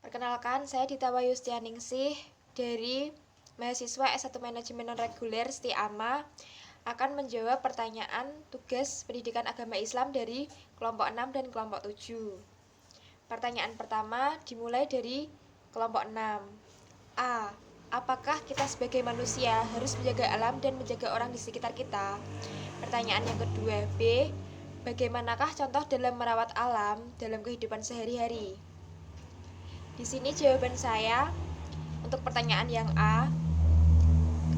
Perkenalkan, saya Dita Wayustianingsih dari mahasiswa S1 Manajemen Non-Reguler STIAMA akan menjawab pertanyaan tugas pendidikan agama Islam dari kelompok 6 dan kelompok 7. Pertanyaan pertama dimulai dari kelompok 6. A. Apakah kita sebagai manusia harus menjaga alam dan menjaga orang di sekitar kita? Pertanyaan yang kedua. B. Bagaimanakah contoh dalam merawat alam dalam kehidupan sehari-hari? Di sini jawaban saya untuk pertanyaan yang A.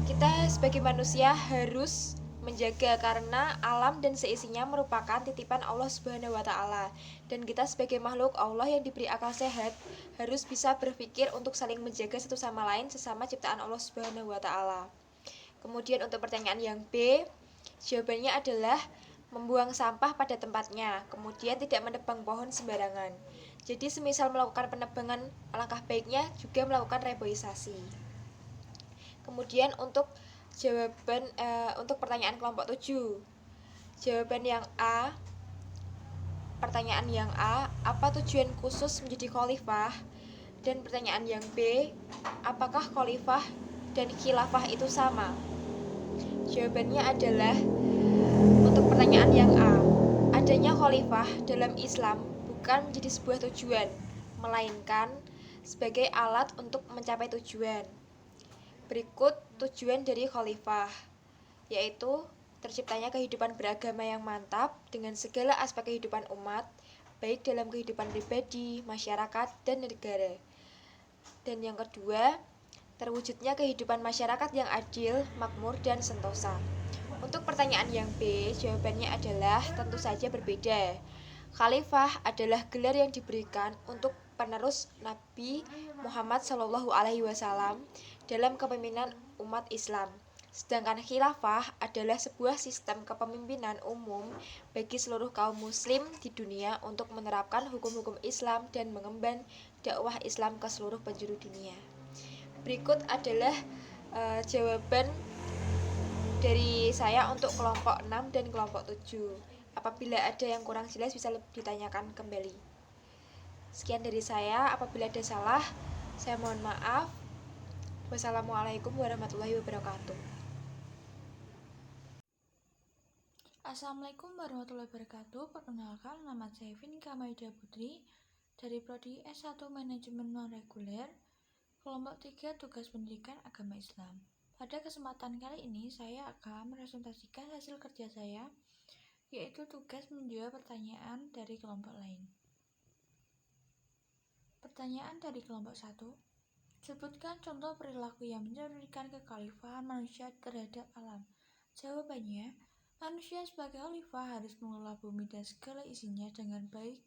Kita sebagai manusia harus menjaga karena alam dan seisinya merupakan titipan Allah Subhanahu wa taala dan kita sebagai makhluk Allah yang diberi akal sehat harus bisa berpikir untuk saling menjaga satu sama lain sesama ciptaan Allah Subhanahu wa taala. Kemudian untuk pertanyaan yang B, jawabannya adalah membuang sampah pada tempatnya, kemudian tidak menebang pohon sembarangan. Jadi semisal melakukan penebangan, alangkah baiknya juga melakukan reboisasi. Kemudian untuk untuk pertanyaan kelompok 7. Jawaban yang A. Pertanyaan yang A, apa tujuan khusus menjadi khalifah? Dan pertanyaan yang B, apakah khalifah dan khilafah itu sama? Jawabannya adalah untuk pertanyaan yang A, adanya khalifah dalam Islam bukan menjadi sebuah tujuan, melainkan sebagai alat untuk mencapai tujuan. Berikut tujuan dari khalifah, yaitu terciptanya kehidupan beragama yang mantap dengan segala aspek kehidupan umat, baik dalam kehidupan pribadi, masyarakat, dan negara. Dan yang kedua, terwujudnya kehidupan masyarakat yang adil, makmur, dan sentosa. Untuk pertanyaan yang B, jawabannya adalah tentu saja berbeda. Khalifah adalah gelar yang diberikan untuk penerus Nabi Muhammad SAW dalam kepemimpinan umat Islam. Sedangkan khilafah adalah sebuah sistem kepemimpinan umum bagi seluruh kaum muslim di dunia untuk menerapkan hukum-hukum Islam dan mengemban dakwah Islam ke seluruh penjuru dunia. Berikut adalah jawaban dari saya untuk kelompok 6 dan kelompok 7. Apabila ada yang kurang jelas bisa ditanyakan kembali. Sekian dari saya, apabila ada salah, saya mohon maaf. Wassalamualaikum warahmatullahi wabarakatuh. Assalamualaikum warahmatullahi wabarakatuh. Perkenalkan, nama saya Vinka Maida Putri dari Prodi S1 Manajemen Non-Reguler, kelompok 3 Tugas Pendidikan Agama Islam. Pada kesempatan kali ini, saya akan mepresentasikan hasil kerja saya, yaitu tugas menjawab pertanyaan dari kelompok lain. Pertanyaan dari kelompok 1, sebutkan contoh perilaku yang mencerminkan kekhalifahan manusia terhadap alam. Jawabannya, manusia sebagai khalifah harus mengelola bumi dan segala isinya dengan baik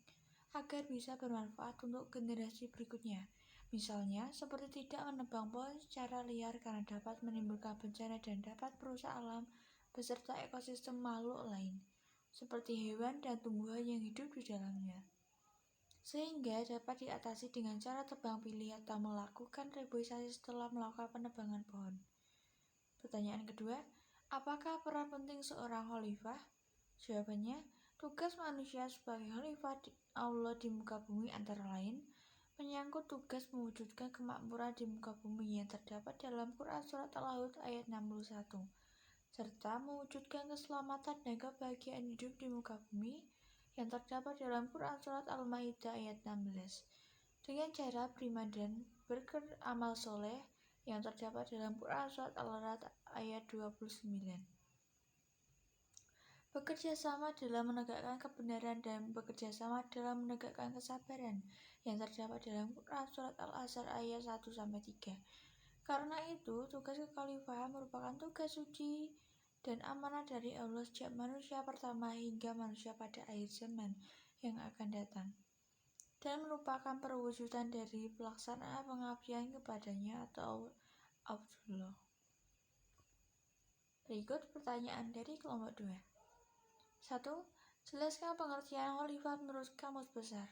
agar bisa bermanfaat untuk generasi berikutnya. Misalnya, seperti tidak menebang pohon secara liar karena dapat menimbulkan bencana dan dapat merusak alam beserta ekosistem makhluk lain, seperti hewan dan tumbuhan yang hidup di dalamnya. Sehingga dapat diatasi dengan cara tebang pilih atau melakukan reboisasi setelah melakukan penebangan pohon. Pertanyaan kedua, apakah peran penting seorang khalifah? Jawabannya, tugas manusia sebagai khalifah Allah di muka bumi antara lain menyangkut tugas mewujudkan kemakmuran di muka bumi yang terdapat dalam Quran Surat Al-Hud ayat 61, serta mewujudkan keselamatan dan kebahagiaan hidup di muka bumi yang terdapat dalam Quran Surat Al-Ma'idah ayat 16, dengan cara beriman dan beramal soleh yang terdapat dalam Quran Surat Al-Ra'd ayat 29. Bekerja sama dalam menegakkan kebenaran dan bekerja sama dalam menegakkan kesabaran yang terdapat dalam Quran Surat Al-Asr ayat 1-3. Karena itu, tugas kekhalifahan merupakan tugas suci dan amanah dari Allah sejak manusia pertama hingga manusia pada akhir zaman yang akan datang, dan merupakan perwujudan dari pelaksanaan pengabdian kepadanya atau Abdullah. Berikut pertanyaan dari kelompok 2. 1. Jelaskan pengertian khalifah menurut Kamus Besar.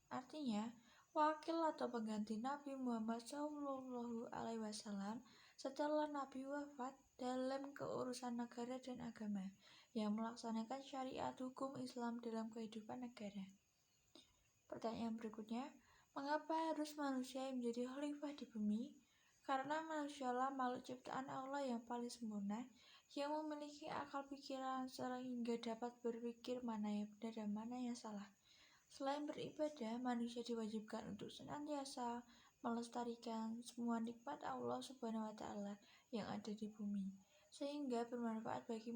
Artinya, wakil atau pengganti Nabi Muhammad SAW setelah Nabi wafat dalam keurusan negara dan agama yang melaksanakan syariat hukum Islam dalam kehidupan negara. Pertanyaan berikutnya, Mengapa harus manusia yang menjadi khalifah di bumi? Karena manusialah makhluk ciptaan Allah yang paling sempurna, yang memiliki akal pikiran sehingga dapat berpikir mana yang benar dan mana yang salah. Selain beribadah, manusia diwajibkan untuk senantiasa melestarikan semua nikmat Allah Subhanahu wa Ta'ala yang ada di bumi, sehingga bermanfaat bagi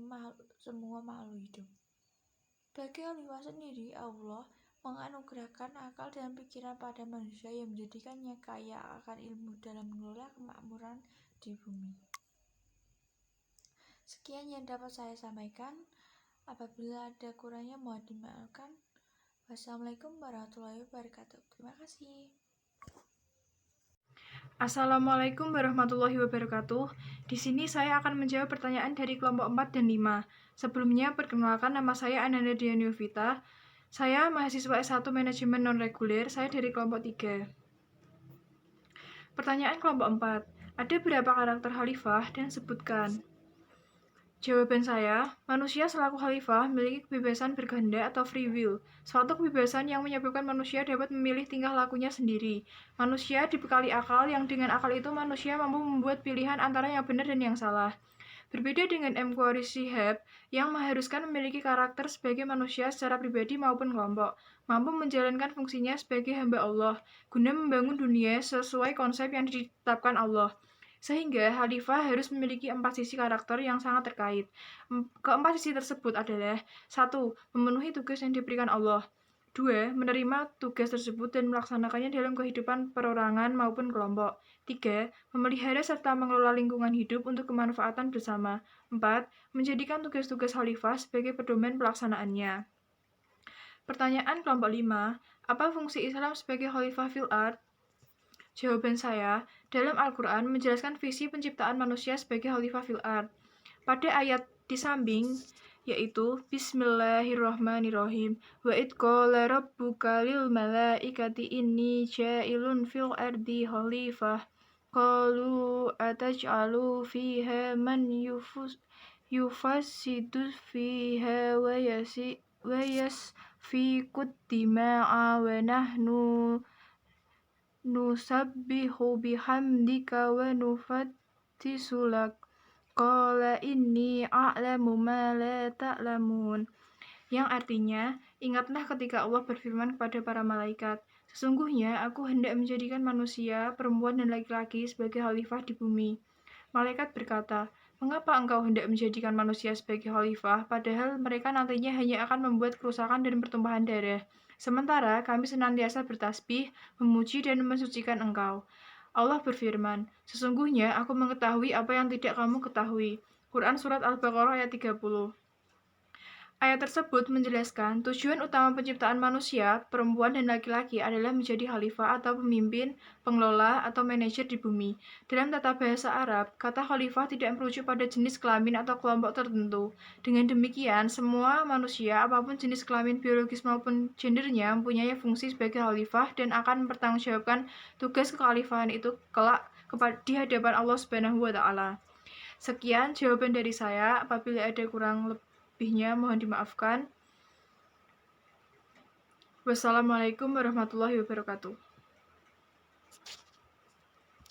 semua makhluk hidup. Bagi khalifah sendiri, Allah menganugerahkan akal dan pikiran pada manusia yang menjadikannya kaya akan ilmu dalam mengelola kemakmuran di bumi. Sekian yang dapat saya sampaikan. Apabila ada kurangnya mohon dimaafkan. Wassalamualaikum warahmatullahi wabarakatuh. Terima kasih. Assalamualaikum warahmatullahi wabarakatuh. Di sini saya akan menjawab pertanyaan dari kelompok 4 dan 5. Sebelumnya, perkenalkan nama saya Ananda Dianiovita. Saya mahasiswa S1 Manajemen Non-Reguler, saya dari kelompok 3. Pertanyaan kelompok 4. Ada berapa karakter khalifah dan sebutkan? Jawaban saya, manusia selaku khalifah memiliki kebebasan berkehendak atau free will, suatu kebebasan yang menyebabkan manusia dapat memilih tingkah lakunya sendiri. Manusia dibekali akal yang dengan akal itu manusia mampu membuat pilihan antara yang benar dan yang salah. Berbeda dengan M. Quraish Shihab yang mengharuskan memiliki karakter sebagai manusia secara pribadi maupun kelompok, mampu menjalankan fungsinya sebagai hamba Allah, guna membangun dunia sesuai konsep yang ditetapkan Allah. Sehingga khalifah harus memiliki 4 sisi karakter yang sangat terkait. Keempat sisi tersebut adalah 1. Memenuhi tugas yang diberikan Allah. 2. Menerima tugas tersebut dan melaksanakannya dalam kehidupan perorangan maupun kelompok. 3. Memelihara serta mengelola lingkungan hidup untuk kemanfaatan bersama. 4. Menjadikan tugas-tugas khalifah sebagai pedoman pelaksanaannya. Pertanyaan kelompok 5. Apa fungsi Islam sebagai khalifah fil ard? Jawaban saya, dalam Al-Quran menjelaskan visi penciptaan manusia sebagai khalifah fil ard. Pada ayat di samping, yaitu Bismillahirrahmanirrahim. Wa id qala rabbuka lil malaikati inni ja'ilun fil ardi khalifah. Qalu ataj'alu fiha man yufassidu fiha wa yasfikud dima'a wa nahnu nusabbihu bihamdika wa nufattisu lak. Qala inni a'lamu ma la ta'lamun. Yang artinya, ingatlah ketika Allah berfirman kepada para malaikat, sesungguhnya aku hendak menjadikan manusia, perempuan dan laki-laki sebagai khalifah di bumi. Malaikat berkata, mengapa engkau hendak menjadikan manusia sebagai khalifah, padahal mereka nantinya hanya akan membuat kerusakan dan pertumpahan darah. Sementara kami senantiasa bertasbih, memuji dan mensucikan engkau. Allah berfirman, sesungguhnya aku mengetahui apa yang tidak kamu ketahui. Quran Surat Al-Baqarah ayat 30. Ayat tersebut menjelaskan tujuan utama penciptaan manusia, perempuan dan laki-laki adalah menjadi khalifah atau pemimpin, pengelola, atau manajer di bumi. Dalam tata bahasa Arab, kata khalifah tidak merujuk pada jenis kelamin atau kelompok tertentu. Dengan demikian, semua manusia, apapun jenis kelamin biologis maupun gendernya, mempunyai fungsi sebagai khalifah dan akan mempertanggungjawabkan tugas kekhalifahan itu kelak di hadapan Allah Subhanahu wa Ta'ala. Sekian jawaban dari saya. Apabila ada kurang lebihnya mohon dimaafkan. Wassalamualaikum warahmatullahi wabarakatuh.